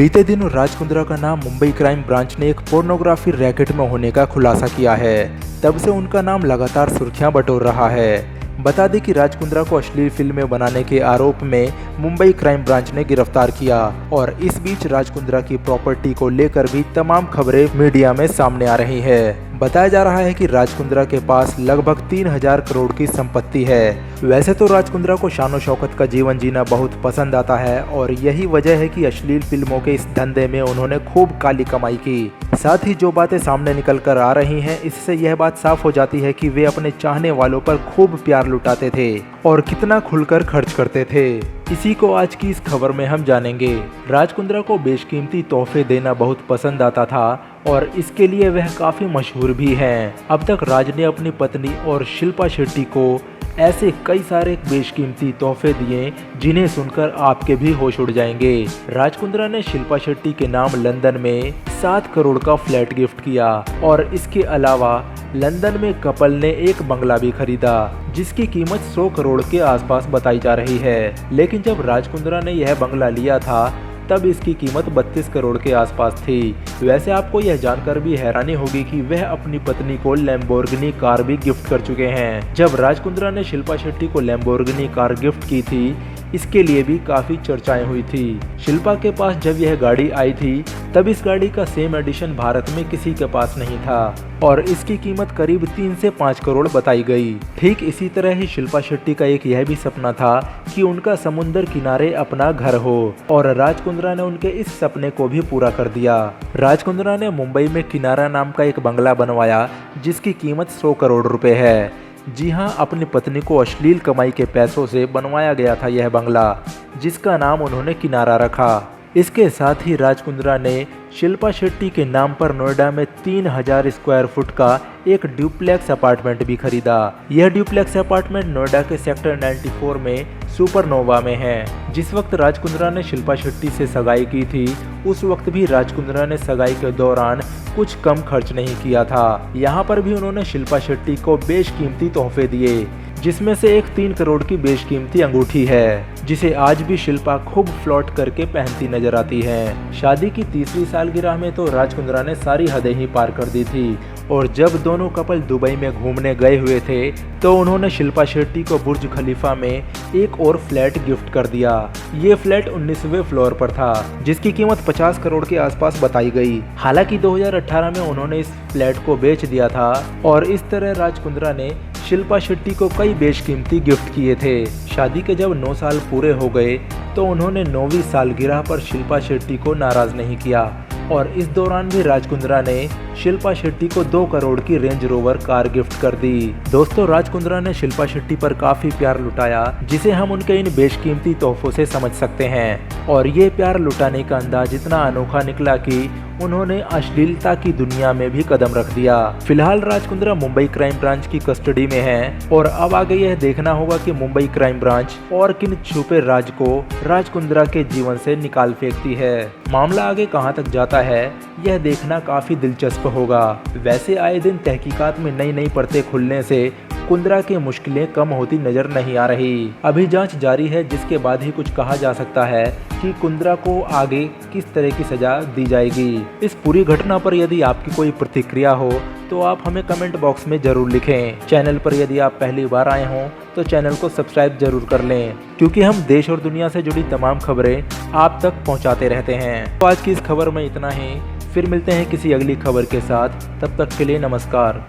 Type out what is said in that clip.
बीते दिनों राज कुंद्रा का नाम मुंबई क्राइम ब्रांच ने एक पोर्नोग्राफी रैकेट में होने का खुलासा किया है। तब से उनका नाम लगातार सुर्खियां बटोर रहा है। बता दें कि राज कुंद्रा को अश्लील फिल्में बनाने के आरोप में मुंबई क्राइम ब्रांच ने गिरफ्तार किया और इस बीच राज कुंद्रा की प्रॉपर्टी को लेकर भी तमाम खबरें मीडिया में सामने आ रही है। बताया जा रहा है कि राज कुंद्रा के पास लगभग 3000 करोड़ की संपत्ति है। वैसे तो राज कुंद्रा को शानो शौकत का जीवन जीना बहुत पसंद आता है और यही वजह है कि अश्लील फिल्मों के इस धंधे में उन्होंने खूब काली कमाई की। साथ ही जो बातें सामने निकल कर आ रही हैं, इससे यह बात साफ हो जाती है कि वे अपने चाहने वालों पर खूब प्यार लुटाते थे और कितना खुलकर खर्च करते थे। इसी को आज की इस खबर में हम जानेंगे। राज कुंद्रा को बेशकीमती तोहफे देना बहुत पसंद आता था और इसके लिए वह काफी मशहूर भी हैं। अब तक राज ने अपनी पत्नी और शिल्पा शेट्टी को ऐसे कई सारे बेशकीमती तोहफे दिए जिन्हें सुनकर आपके भी होश उड़ जाएंगे। राज कुंद्रा ने शिल्पा शेट्टी के नाम लंदन में 7 करोड़ का फ्लैट गिफ्ट किया और इसके अलावा लंदन में कपल ने एक बंगला भी खरीदा जिसकी कीमत 100 करोड़ के आसपास बताई जा रही है। लेकिन जब राज कुंद्रा ने यह बंगला लिया था तब इसकी कीमत 32 करोड़ के आसपास थी। वैसे आपको यह जानकर भी हैरानी होगी कि वह अपनी पत्नी को लैम्बोर्गिनी कार भी गिफ्ट कर चुके हैं। जब राज कुंद्रा ने शिल्पा शेट्टी को लैम्बोर्गिनी कार गिफ्ट की थी, इसके लिए भी काफी चर्चाएं हुई थी। शिल्पा के पास जब यह गाड़ी आई थी तब इस गाड़ी का सेम एडिशन भारत में किसी के पास नहीं था और इसकी कीमत करीब 3 से 5 करोड़ बताई गई। ठीक इसी तरह ही शिल्पा शेट्टी का एक यह भी सपना था कि उनका समुंदर किनारे अपना घर हो और राज कुंद्रा ने उनके इस सपने को भी पूरा कर दिया। राज कुंद्रा ने मुंबई में किनारा नाम का एक बंगला बनवाया जिसकी कीमत 100 करोड़ रुपए है। जी हाँ, अपनी पत्नी को अश्लील कमाई के पैसों से बनवाया गया था यह बंगला जिसका नाम उन्होंने किनारा रखा। इसके साथ ही राज कुंद्रा ने शिल्पा शेट्टी के नाम पर नोएडा में 3000 स्क्वायर फुट का एक ड्यूप्लेक्स अपार्टमेंट भी खरीदा। यह ड्यूप्लेक्स अपार्टमेंट नोएडा के सेक्टर 94 में सुपरनोवा में है। जिस वक्त राज कुंद्रा ने शिल्पा शेट्टी से सगाई की थी उस वक्त भी राज कुंद्रा ने सगाई के दौरान कुछ कम खर्च नहीं किया था। यहाँ पर भी उन्होंने शिल्पा शेट्टी को बेशकीमती तोहफे दिए जिसमें से एक 3 करोड़ की बेशकीमती अंगूठी है जिसे आज भी शिल्पा खूब फ्लॉट करके पहनती नजर आती है। शादी की तीसरी सालगिरह में तो राज कुंद्रा ने सारी हदें ही पार कर दी थी और जब दोनों कपल दुबई में घूमने गए हुए थे तो उन्होंने शिल्पा शेट्टी को बुर्ज खलीफा में एक और फ्लैट गिफ्ट कर दिया। ये फ्लैट 19वें फ्लोर पर था जिसकी कीमत 50 करोड़ के आसपास बताई गई। हालांकि 2018 में उन्होंने इस फ्लैट को बेच दिया था और इस तरह राज कुंद्रा ने शिल्पा शेट्टी को कई बेशकीमती गिफ्ट किए थे। शादी के जब 9 साल पूरे हो गए तो उन्होंने 9वीं सालगिरह पर शिल्पा शेट्टी को नाराज नहीं किया और इस दौरान भी राज कुंद्रा ने शिल्पा शेट्टी को 2 करोड़ की रेंज रोवर कार गिफ्ट कर दी। दोस्तों, राज कुंद्रा ने शिल्पा शेट्टी पर काफी प्यार लुटाया जिसे हम उनके इन बेशकीमती तोहफों से समझ सकते हैं और ये प्यार लुटाने का अंदाज इतना अनोखा निकला कि उन्होंने अश्लीलता की दुनिया में भी कदम रख दिया। फिलहाल राज कुंद्रा मुंबई क्राइम ब्रांच की कस्टडी में है और अब आगे यह देखना होगा कि मुंबई क्राइम ब्रांच और किन छुपे राज को राज कुंद्रा के जीवन से निकाल फेंकती है। मामला आगे कहां तक जाता है यह देखना काफी दिलचस्प होगा। वैसे आए दिन तहकीकात में नई नई परतें खुलने से कुंद्रा की मुश्किलें कम होती नजर नहीं आ रही। अभी जांच जारी है जिसके बाद ही कुछ कहा जा सकता है कि कुंद्रा को आगे किस तरह की सजा दी जाएगी। इस पूरी घटना पर यदि आपकी कोई प्रतिक्रिया हो तो आप हमें कमेंट बॉक्स में जरूर लिखें। चैनल पर यदि आप पहली बार आए हों तो चैनल को सब्सक्राइब जरूर कर लें क्योंकि हम देश और दुनिया से जुड़ी तमाम खबरें आप तक पहुंचाते रहते हैं। तो आज की इस खबर में इतना ही, फिर मिलते हैं किसी अगली खबर के साथ। तब तक के लिए नमस्कार।